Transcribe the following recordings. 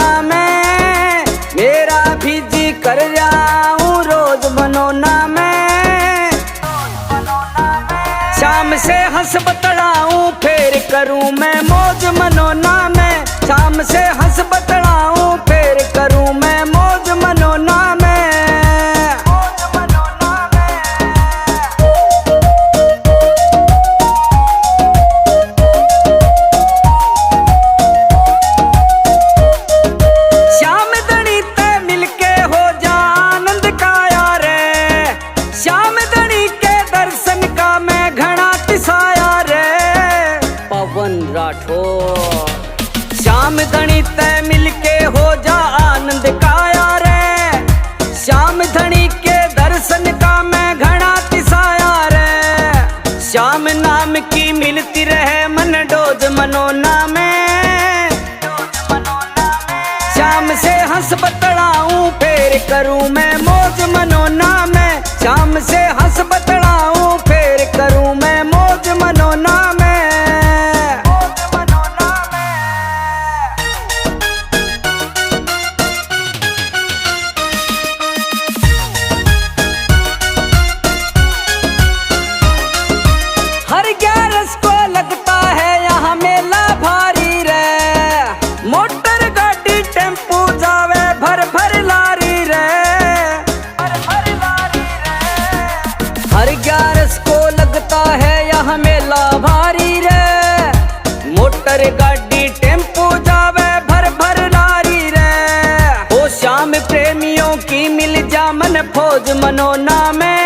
मनोना में, मेरा भी जी कर जाऊं रोज मनोना में। शाम से हंस बतलाऊं फिर करूं मैं मौज मनोना में, शाम से हंस बतलाऊं फिर करूं मैं मौज मनोना में। श्याम धनी ते मिलके हो जा आनंद का यार, श्याम धनी के दर्शन का मैं घना तिसाया रे। पवन राठौर श्याम धनी ते मिलके हो जा आनंद का यार, श्याम धनी के दर्शन का मैं घना तिसाया रे। श्याम नाम की मिलती रहे मन डोज मनोना में, श्याम से हंस बतलाऊं फिर करूं मैं मौज मनोना में, श्याम से हंस बतलाऊं फिर करूं मैं मौज मनोना में। हर 11 को लगता है यहाँ मेला भारी रे, मोटर गाड़ी टेम्पू जावे भर भर लारी रे। हर 11 को लगता है यहाँ मेला भारी रे, मोटर गाड़ी टेम्पू जावे भर भर लारी रे। ओ श्याम प्रेमियों की मिल जा मन फौज मनोना में,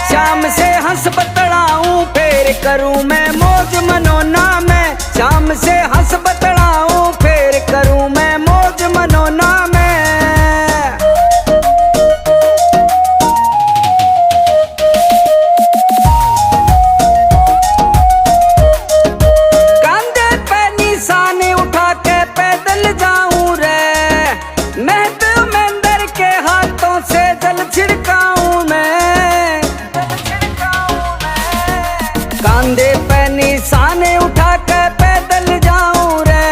श्याम से हंस बतलाऊं फिर करूं मैं मौज मनोना में, श्याम से हंस बतलाऊं फिर करूं मैं मौज मनोना में। कांधे पे निशान उठा के पैदल जाऊं रे, मेहत मेंदर के हाथों से जल छिड़काऊं मैं। कांधे पे निशान उठा के पैदल जाऊं रे,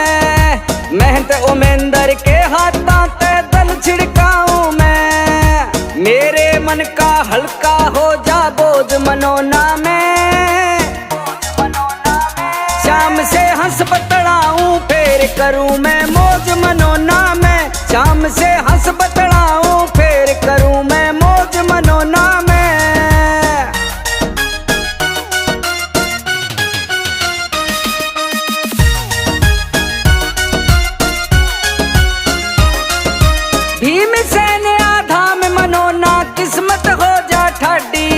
मेहनत उमेंदर के हाथों से दल छिड़काऊं मैं। मेरे मन का हल्का हो जा बोझ मनोना में, श्याम से हंस बतलाऊं फिर करूं मैं मौज मनोना में, श्याम से हंस बतलाऊं फिर करूं मैं मौज मनोना में। भीमसेन आधाम मनोना किस्मत हो जा ठाडी,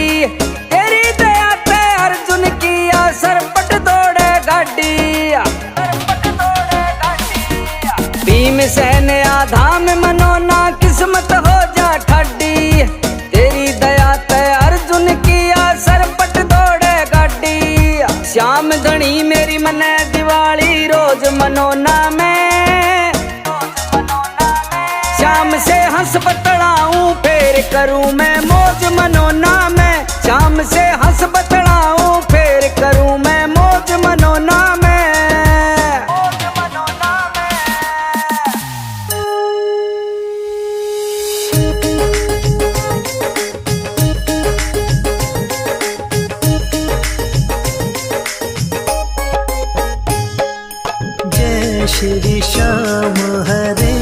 तेरी दया ते अर्जुन किया सरपट दौड़े गाड़ी। भीमसेन आधाम मनोना किस्मत हो जा ठाडी, तेरी दया ते अर्जुन किया सरपट दौड़े गाड़ी। श्याम धनी मेरी मने दिवाली रोज मनोना में, श्याम से हंस बतलाऊं फिर करूं मैं मौज मनोना में, श्याम से हंस बतलाऊं फिर करूं मैं मौज मनोना में। जय श्री श्याम हरे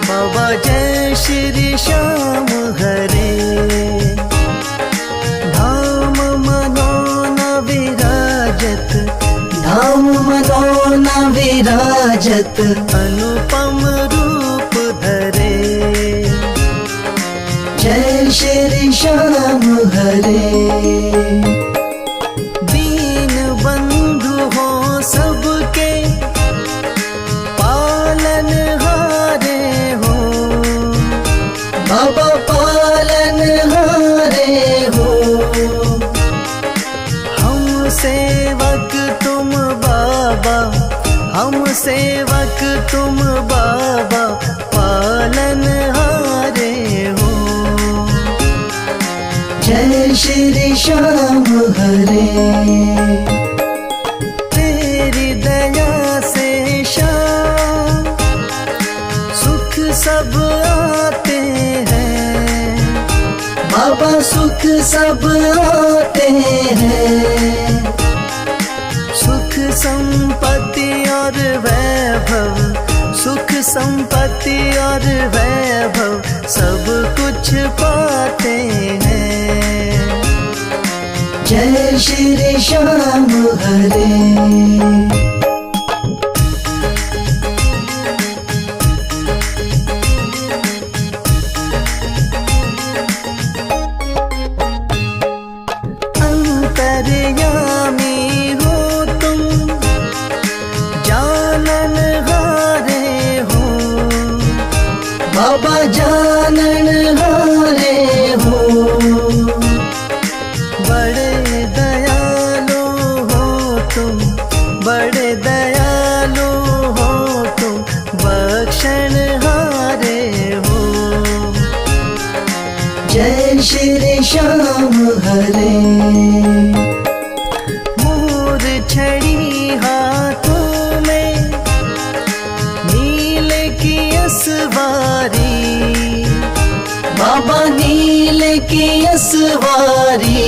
बाबा, जय श्री श्याम हरे। धाम मनोना विराजत, धाम मनोना विराजत, अनुपम रूप धरे। जय श्री श्याम हरे। दीन बंधु हो सबके पालन हारे हो, बाबा पालन हारे हो। हम सेवक तुम बाबा, हम सेवक तुम बाबा, पालन हारे हो। जय श्री श्याम हरे। तेरी दया से सुख सब आते हैं, सुख संपत्ति और वैभव, सुख संपत्ति और वैभव सब कुछ पाते हैं। जय श्री श्याम हरे। बाबा जानन हारे हो, बड़े दयालु हो तुम, बड़े दयालु हो तुम, बख्शण हारे हो। जय श्री श्याम हरे। मूर्छड़ी हाथों में नीले की असवारी, बाबा नीले की असवारी,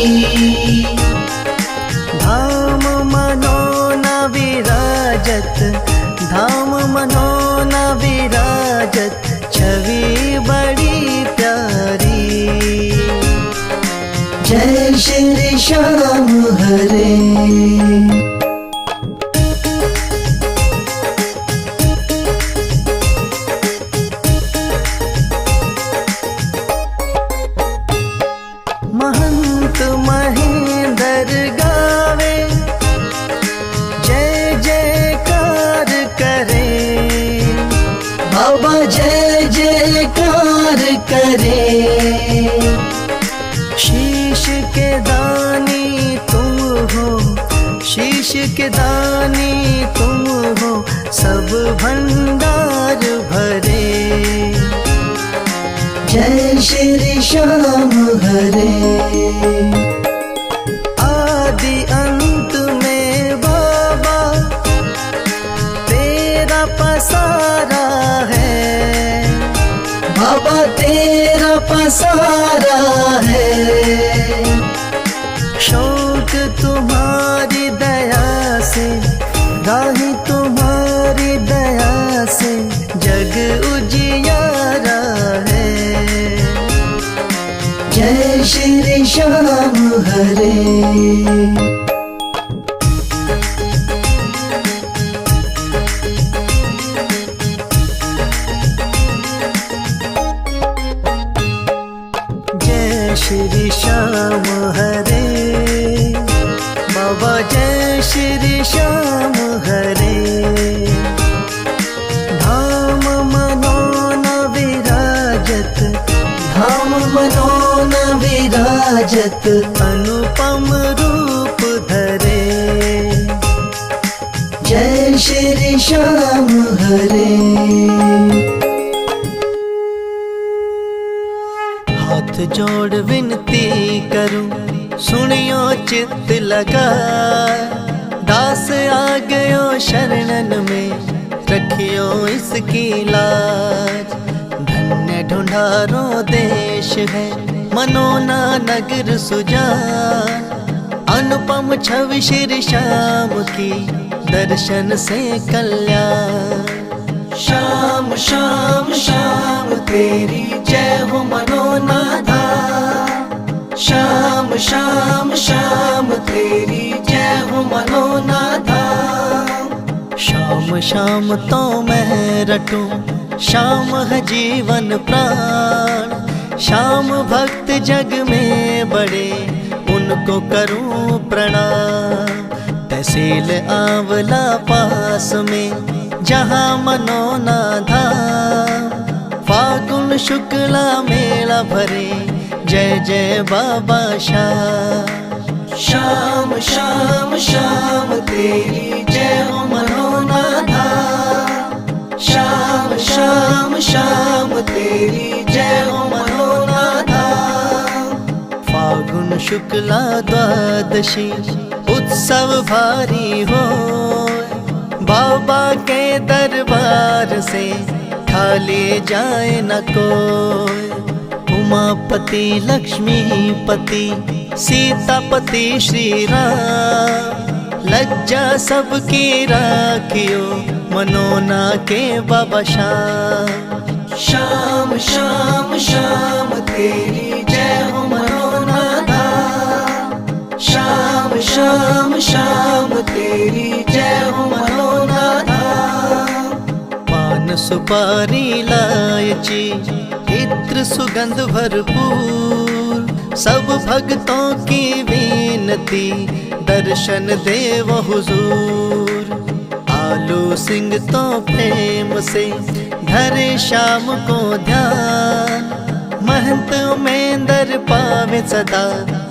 धाम मनोना विराजत, धाम मनोना विराजत, छवि बड़ी प्यारी। जय श्री श्याम हरे। महंत महेंद्र गावे जय जयकार करे, बाबा जय जयकार करे। शीश के दानी तुम हो, शीश के दानी तुम हो, सब भंडार भरे। जय श्री श्याम हरे। आदि अंत में बाबा तेरा पसारा है, बाबा तेरा पसारा है। शौक तुम्हारी दया से, राही तुम्हारी दया से, जग उजियारा है। जय श्री श्याम हरे। जय श्री श्याम हरे, बाबा जय श्री श्याम हरे। धाम मनोना विराजत, धाम मनोना विराजत, अनुपम रूप धरे। जय श्री श्याम हरे। हाथ जोड़ विनती करूं, सुनियो चित्त लगा, दास आ गयो शरणन में, रखियो इसकी लाज। धन्य ढूंढारो देश है, मनोना नगर सुजान, अनुपम छवि श्री श्याम की, दर्शन से कल्याण। श्याम श्याम श्याम तेरी जय हो मनोना धाम, श्याम श्याम श्याम तेरी जय हो मनोना धाम। श्याम श्याम तो मैं रटूं, श्याम है जीवन प्राण, श्याम भक्त जग में बड़े, उनको करूं प्रणाम। तहसील आंवला पास में जहाँ मनोना धाम, फागुन शुक्ला मेला भरे, जय जय बाबा श्याम। श्याम श्याम श्याम तेरी जय हो मनोना धाम, श्याम श्याम श्याम तेरी जय हो मनोना धाम। फागुन शुक्ला द्वादशी उत्सव भारी हो, बाबा के दरबार से खाली जाए न कोई। उमापति लक्ष्मीपति सीतापति श्री राम। लज्जा सबकी राखियो मनोना के बाबा श्याम। श्याम श्याम श्याम तेरी जय हो मनोना धाम। श्याम श्याम श्याम तेरी जय हो मनोना धाम। पान सुपारी इलायची इत्र सुगंध भरपूर, सब भक्तों की विनती दर्शन देव हुजूर। आलू सिंह तो प्रेम से धरे श्याम को ध्यान, महंत उमेंदर पावे सदा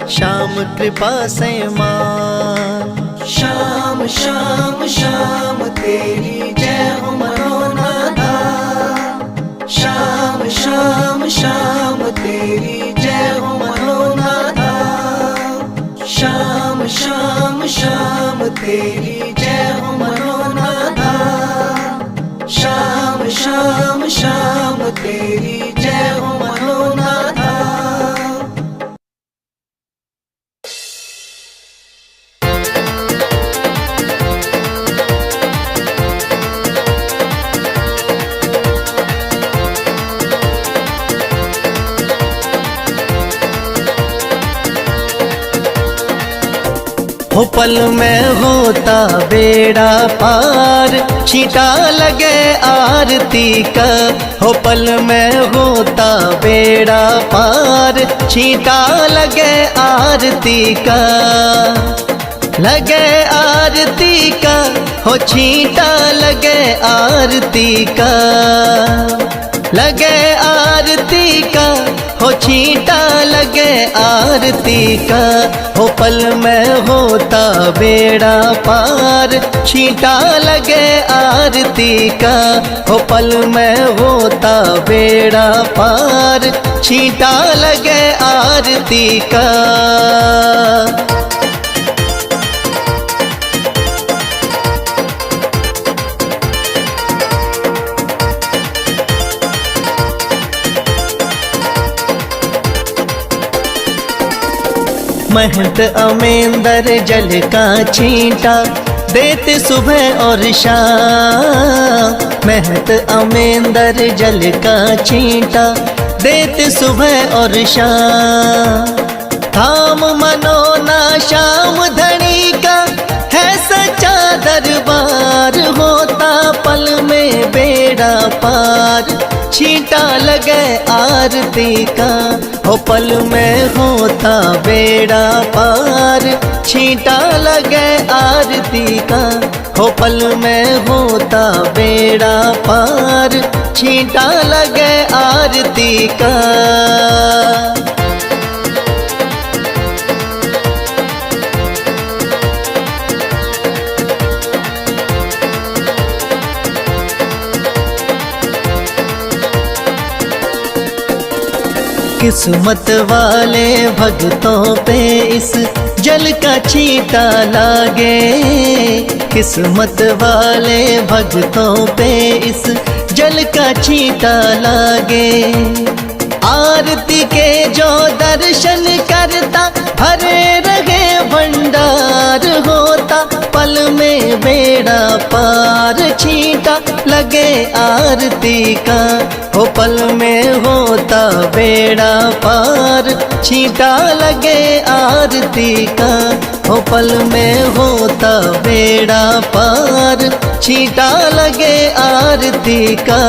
श्याम कृपा से मान। श्याम श्याम श्याम तेरी जय हो मनोना धाम। श्याम श्याम श्याम तेरी जय हो मनोना धाम। श्याम श्याम श्याम तेरी जय हो मनोना धाम। श्याम श्याम श्याम तेरी जय हो मनोना धाम। हो पल में होता बेड़ा पार, छींटा लगे आरती का। हो पल में होता बेड़ा पार, छींटा लगे आरती का। लगे आरती का, हो छींटा लगे आरती का। लगे आरती का, हो छींटा लगे आरती का। हो पल में होता बेड़ा पार, छींटा लगे आरती का। हो पल में होता बेड़ा पार, छींटा लगे आरती का। महंत अमेंदर जल का छींटा देते सुबह और शाम। महंत अमेंदर जल का छींटा देते सुबह और शाम। धाम मनोना श्याम धनी का है सच्चा दरबार, होता पल में बेड़ा पार, छींटा लगे आरती का। हो पल में होता बेड़ा पार, छींटा लगे आरती का। हो पल में होता बेड़ा पार, छींटा लगे आरती का। किस्मत वाले भक्तों पे इस जल का छींटा लागे। किस्मत वाले भक्तों पे इस जल का छींटा लागे। आरती के जो दर्शन करता भरे रहे भंडार, होता पल में बेड़ा पार, छींटा लगे आरती का। हो पल में होता बेड़ा पार, छींटा लगे आरती का। हो पल में होता बेड़ा पार, छींटा लगे आरती का।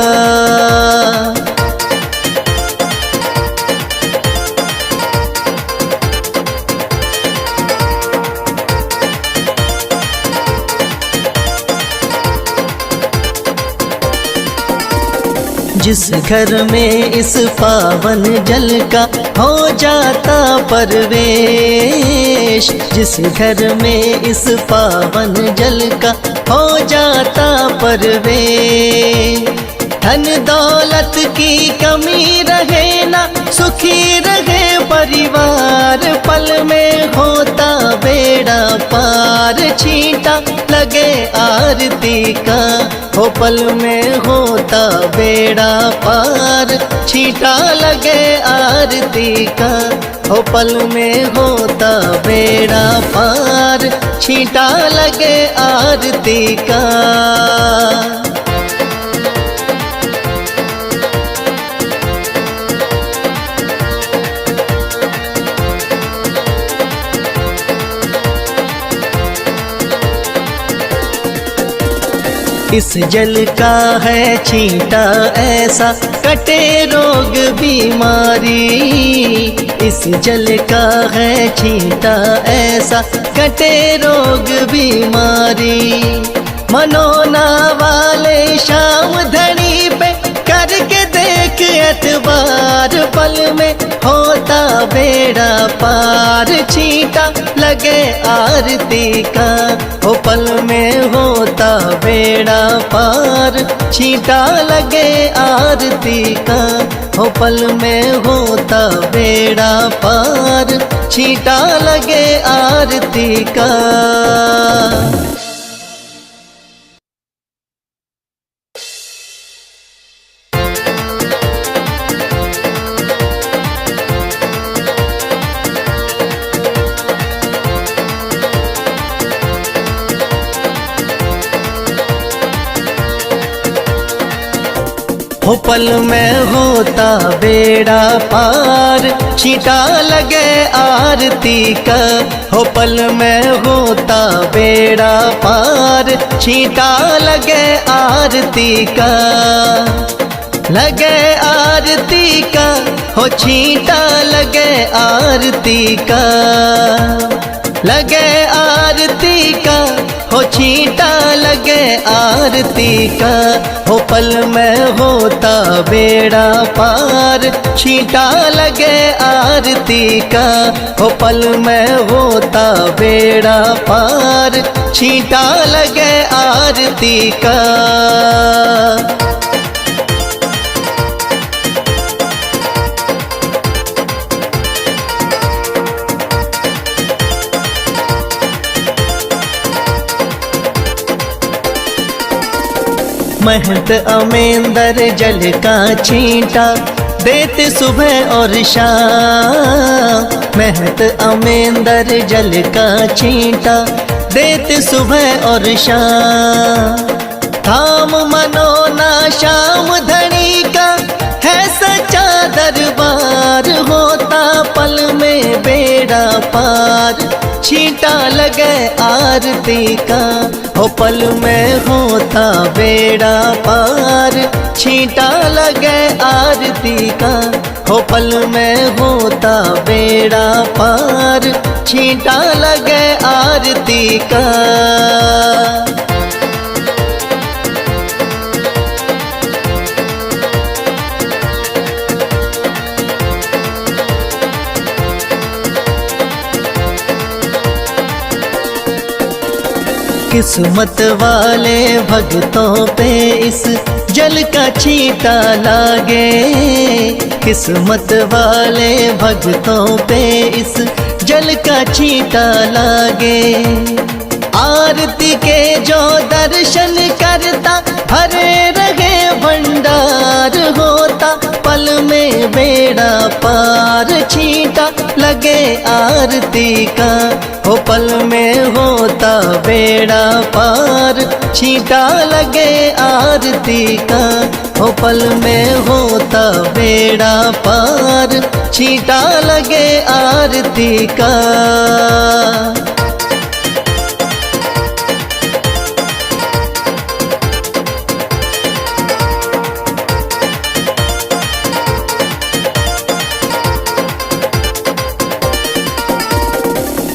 जिस घर में इस पावन जल का हो जाता परवेश, जिस घर में इस पावन जल का हो जाता परवेश, धन दौलत की कमी रहे ना, सुखी रहे परिवार, पल में होता बेड़ा पार, छींटा लगे आरती का। हो पल में होता बेड़ा पार, छींटा लगे आरती का। हो पल में होता बेड़ा पार, छींटा लगे आरती का। इस जल का है छींटा ऐसा, कटे रोग बीमारी। इस जल का है छींटा ऐसा, कटे रोग बीमारी। मनोना वाले शाम धनी पे करके देख एतबार, पल में होता बेड़ा पार, छींटा लगे आरती का। हो पल में होता बेड़ा पार, छींटा लगे आरती का। हो पल में होता बेड़ा पार, छींटा लगे आरती का। हो पल में होता बेड़ा पार, छींटा लगे आरती का। हो पल में होता बेड़ा पार, छींटा लगे आरती का। लगे आरती का, हो छींटा लगे आरती का। लगे आरती का, हो छींटा लगे आरती का। हो पल में होता बेड़ा पार, छींटा लगे आरती का। हो पल में होता बेड़ा पार, छींटा लगे आरती का। महंत अमेंदर जल का छींटा देते सुबह और शाम। महंत अमेंदर जल का छींटा देते सुबह और शाम। थाम मनोना शाम धनी का है सच्चा दरबार, होता पल में बेड़ा पार, छींटा लगे आरती का। हो पल में होता बेड़ा पार, छींटा लगे आरती का। हो पल में होता बेड़ा पार, छींटा लगे आरती का। किस्मत वाले भक्तों पे इस जल का छींटा लागे। किस्मत वाले भक्तों पे इस जल का छींटा लागे। आरती के जो दर्शन करता भरे रहे भंडार, होता पल में बेड़ा पार, छींटा लगे आरती का। हो पल में होता बेड़ा पार, छींटा लगे आरती का। हो पल में होता बेड़ा पार, छींटा लगे आरती का।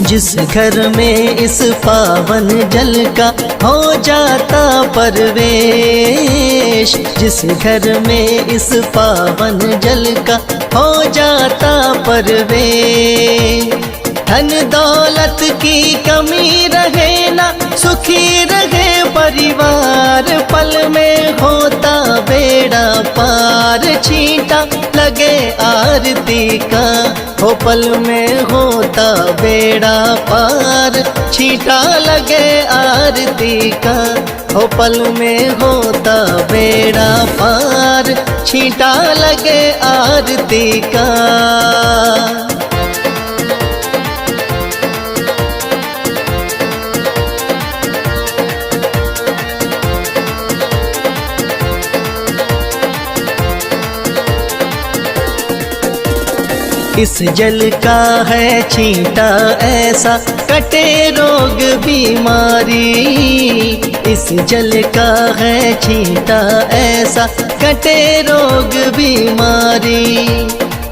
जिस घर में इस पावन जल का हो जाता परवेश, जिस घर में इस पावन जल का हो जाता परवेश, धन दौलत की कमी रहे ना, सुखी रहे परिवार, पल में होता बेड़ा पार, छींटा लगे आरती का। हो पल में होता बेड़ा पार, छींटा लगे आरती का। हो पल में होता बेड़ा पार, छींटा लगे आरती का। इस जल का है छींटा ऐसा, कटे रोग बीमारी। इस जल का है छींटा ऐसा, कटे रोग बीमारी।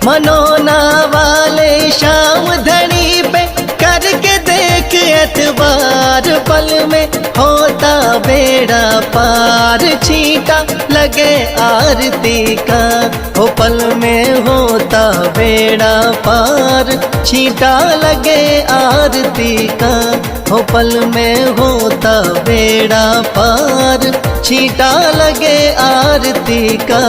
मनोना वाले शाम धनी पे करके देख एतबार, पल में होता बेड़ा पार, छींटा लगे आरती का। हो पल में होता बेड़ा पार, छींटा लगे आरती का। हो पल में होता बेड़ा पार, छींटा लगे आरती का।